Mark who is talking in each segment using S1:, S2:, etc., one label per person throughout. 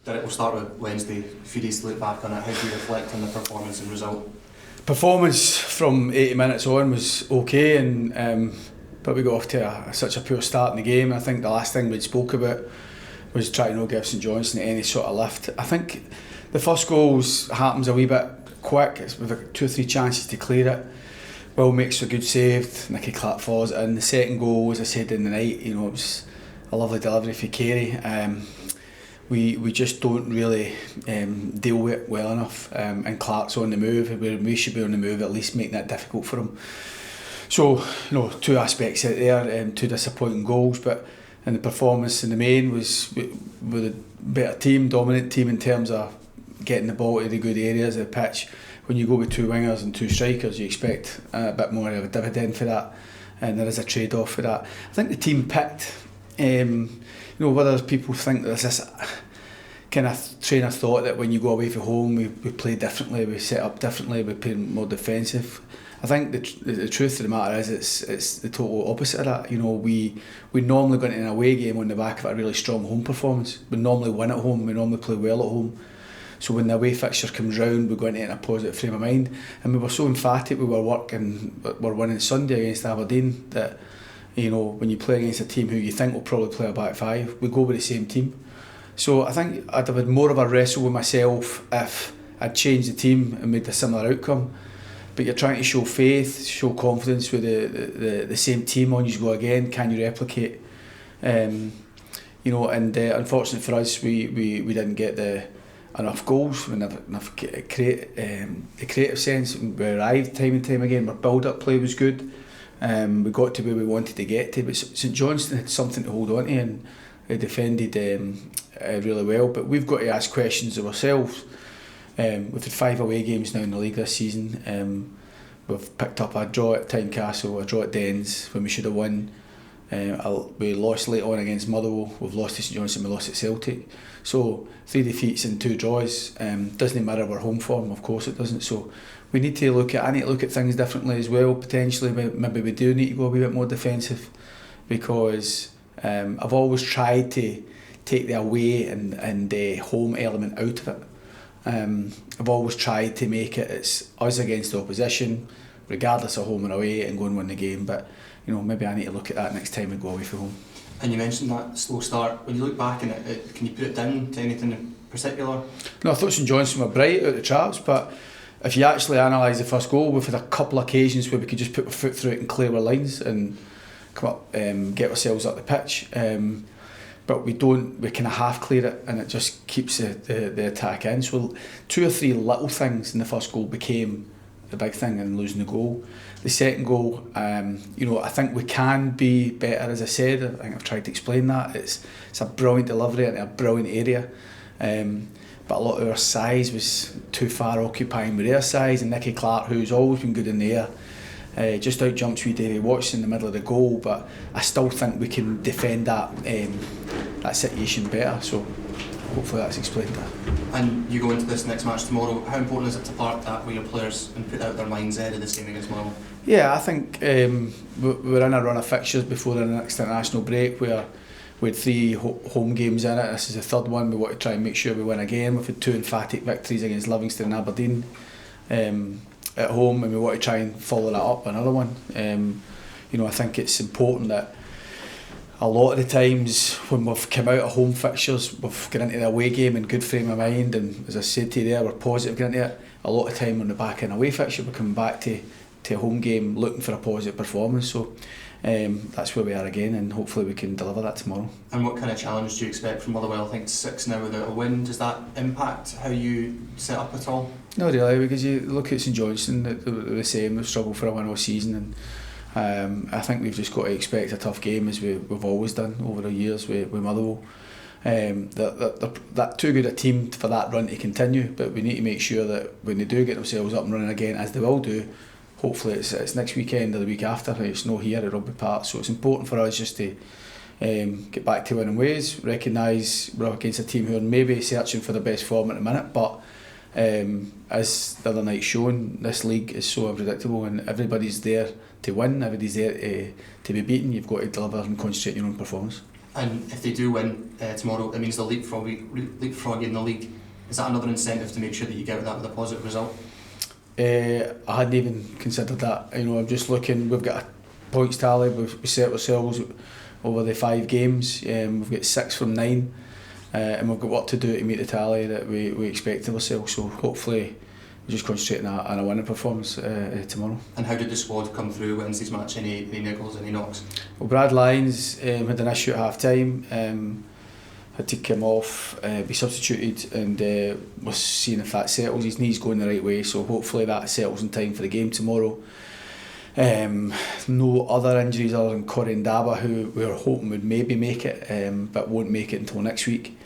S1: Derek, we'll start with Wednesday. A few days to look back on it, how do you reflect on the performance and result?
S2: Performance from 80 minutes on was okay, but we got off to such a poor start in the game. I think the last thing we'd spoke about was trying to not give St Johnstone any sort of lift. I think the first goal happens a wee bit quick. We've got 2 or 3 chances to clear it. Will makes a good save, Nicky Clark falls it in. The second goal, as I said in the night, it was a lovely delivery for Carey. We just don't really deal with it well enough, and Clark's on the move. We should be on the move, at least making it difficult for him. So 2 aspects out there, 2 disappointing goals, but in the performance in the main was with a better team, dominant team in terms of getting the ball to the good areas of the pitch. When you go with 2 wingers and 2 strikers, you expect a bit more of a dividend for that, and there is a trade-off for that. I think the team picked, whether people think that there's this kind of train of thought that when you go away from home we play differently, we set up differently, we play more defensive. I think the truth of the matter is it's the total opposite of that. We normally go into an away game on the back of a really strong home performance. We normally win at home, we normally play well at home. So when the away fixture comes round, we go into it in a positive frame of mind. And we were so emphatic we were winning Sunday against Aberdeen that when you play against a team who you think will probably play a back 5, we go with the same team. So I think I'd have had more of a wrestle with myself if I'd changed the team and made a similar outcome. But you're trying to show faith, show confidence with the same team on you go again. Can you replicate? And unfortunately for us, we didn't get enough goals, we never enough the creative sense. We arrived time and time again. Our build-up play was good. We got to where we wanted to get to, but St Johnstone had something to hold on to, and they defended really well. But we've got to ask questions of ourselves. We've had 5 away games now in the league this season. We've picked up a draw at Tynecastle, a draw at Dens when we should have won. We lost late on against Motherwell, we've lost to St Johnstone, we lost at Celtic. So 3 defeats and 2 draws. Doesn't matter our home form, of course it doesn't. So we need to look at things differently as well. Potentially maybe we do need to go a wee bit more defensive, because I've always tried to take the away and the home element out of it. I've always tried to make it's us against the opposition, regardless of home or away, and go and win the game. But maybe I need to look at that next time we go away from home.
S1: And you mentioned that slow start. When you look back on it, can you put it down to anything in particular?
S2: No, I thought St Johnstone were bright out the traps, but if you actually analyse the first goal, we've had a couple of occasions where we could just put our foot through it and clear our lines and come up, get ourselves up the pitch. But we don't. We kind of half clear it, and it just keeps the attack in. So 2 or 3 little things in the first goal became the big thing in losing the goal. The second goal, I think we can be better. As I said, I think I've tried to explain that. It's a brilliant delivery into a brilliant area, but a lot of our size was too far occupying with their size. And Nicky Clark, who's always been good in the air, just out jumps with Davy Watson in the middle of the goal. But I still think we can defend that situation better. So hopefully that's explained that.
S1: And you go into this next match tomorrow. How important is it to park that with your players and put out their minds ahead of the same against Motherwell?
S2: Yeah, I think we're in a run of fixtures before the next international break where we had 3 home games in it. This is the 3rd one. We want to try and make sure we win again. We've had 2 emphatic victories against Livingston and Aberdeen at home, and we want to try and follow that up another one. I think it's important that a lot of the times when we've come out of home fixtures, we've got into the away game in good frame of mind, and as I said to you there, we're positive getting into it. A lot of time on the back end away fixture, we're coming back to a home game looking for a positive performance. So that's where we are again, and hopefully we can deliver that tomorrow.
S1: And what kind of challenge do you expect from Motherwell? I think it's 6 now without a win. Does that impact how you set up at all?
S2: Not really, because you look at St Johnstone, they're the same. They've struggled for a win all season, and I think we've just got to expect a tough game, as we've always done over the years with Motherwell. They're too good a team for that run to continue, but we need to make sure that when they do get themselves up and running again, as they will do, hopefully it's next weekend or the week after. It's not here at Rugby Park, so it's important for us just to get back to winning ways, recognise we're up against a team who are maybe searching for the best form at the minute, but as the other night shown, this league is so unpredictable, and everybody's there to win, everybody's there to be beaten. You've got to deliver and concentrate on your own performance.
S1: And if they do win tomorrow, it means they'll leapfrog in the league. Is that another incentive to make sure that you get that with a positive result?
S2: I hadn't even considered that. I'm just looking. We've got a points tally. We've set ourselves over the 5 games. We've got 6 from 9, and we've got work to do to meet the tally that we expect of ourselves. So hopefully, we just concentrate on a winning performance tomorrow.
S1: And how did the squad come through Wednesday's match? Any niggles, any knocks?
S2: Well, Brad Lyons had an issue at half time. Had to come off, be substituted, and we're seeing if that settles. His knee's going the right way, so hopefully that settles in time for the game tomorrow. No other injuries other than Corey Ndaba, who we were hoping would maybe make it, but won't make it until next week.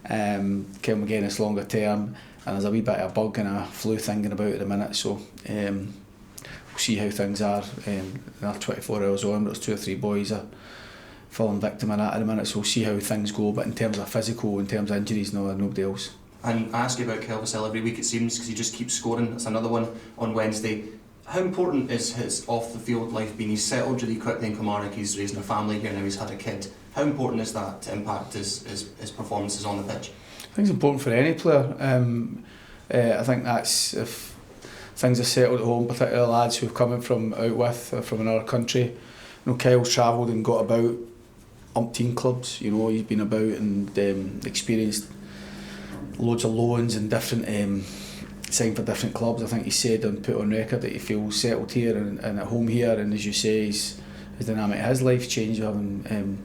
S2: Kevin McInnes longer term, and there's a wee bit of a bug and a flu thinking about at the minute, so we'll see how things are. Another 24 hours on, but there's 2 or 3 boys are falling victim of that at the minute, so we'll see how things go. But in terms of physical, in terms of injuries, no, nobody else.
S1: And I ask you about Kelvisell every week, it seems, because he just keeps scoring. It's another one on Wednesday. How important is his off the field life being? He's settled really quickly in Kilmarnock, he's raising a family here now, he's had a kid. How important is that to impact his performances on the pitch?
S2: I think it's important for any player. I think that's if things are settled at home, particularly lads who've come from out with or from another country. Kyle's travelled and got about umpteen clubs. He's been about and experienced loads of loans and different signed for different clubs. I think he said and put on record that he feels settled here and at home here, and as you say, his dynamic, his life changed, having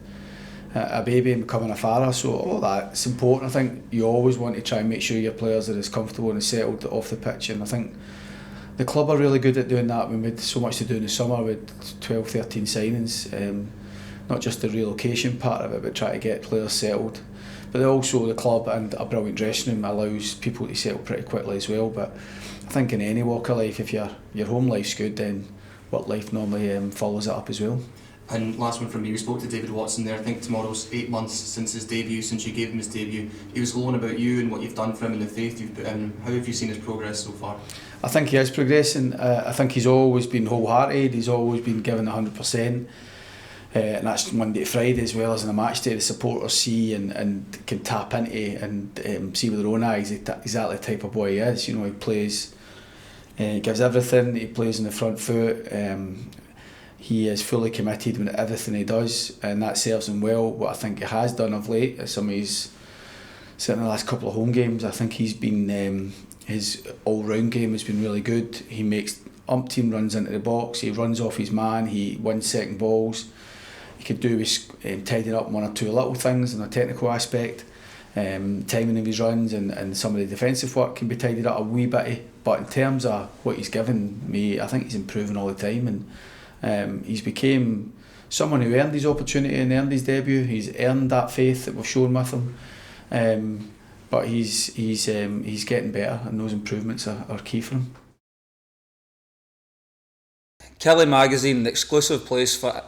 S2: a baby and becoming a father, so all that's important. I think you always want to try and make sure your players are as comfortable and as settled off the pitch, and I think the club are really good at doing that. We made so much to do in the summer with 12-13 signings, not just the relocation part of it, but try to get players settled. But also the club and a brilliant dressing room allows people to settle pretty quickly as well. But I think in any walk of life, if your home life's good, then work life normally follows it up as well.
S1: And last one from me, we spoke to David Watson there. I think tomorrow's 8 months since his debut, since you gave him his debut. He was glowing about you and what you've done for him and the faith you've put in him. How have you seen his progress so far?
S2: I think he is progressing. I think he's always been wholehearted, he's always been given 100%. And that's Monday to Friday as well as in a match day. The supporters see and can tap into and see with their own eyes exactly the type of boy he is. He plays, he gives everything, he plays in the front foot. He is fully committed with everything he does, and that serves him well. What I think he has done of late, some of his, certainly the last couple of home games, I think he's been, his all-round game has been really good. He makes umpteen runs into the box, he runs off his man, he wins second balls. He could do with tidying up 1 or 2 little things in a technical aspect. Timing of his runs and some of the defensive work can be tidied up a wee bit. But in terms of what he's given me, I think he's improving all the time. And he's became someone who earned his opportunity and earned his debut. He's earned that faith that we've shown with him. But he's getting better, and those improvements are key for him.
S3: Kelly Magazine, the exclusive place for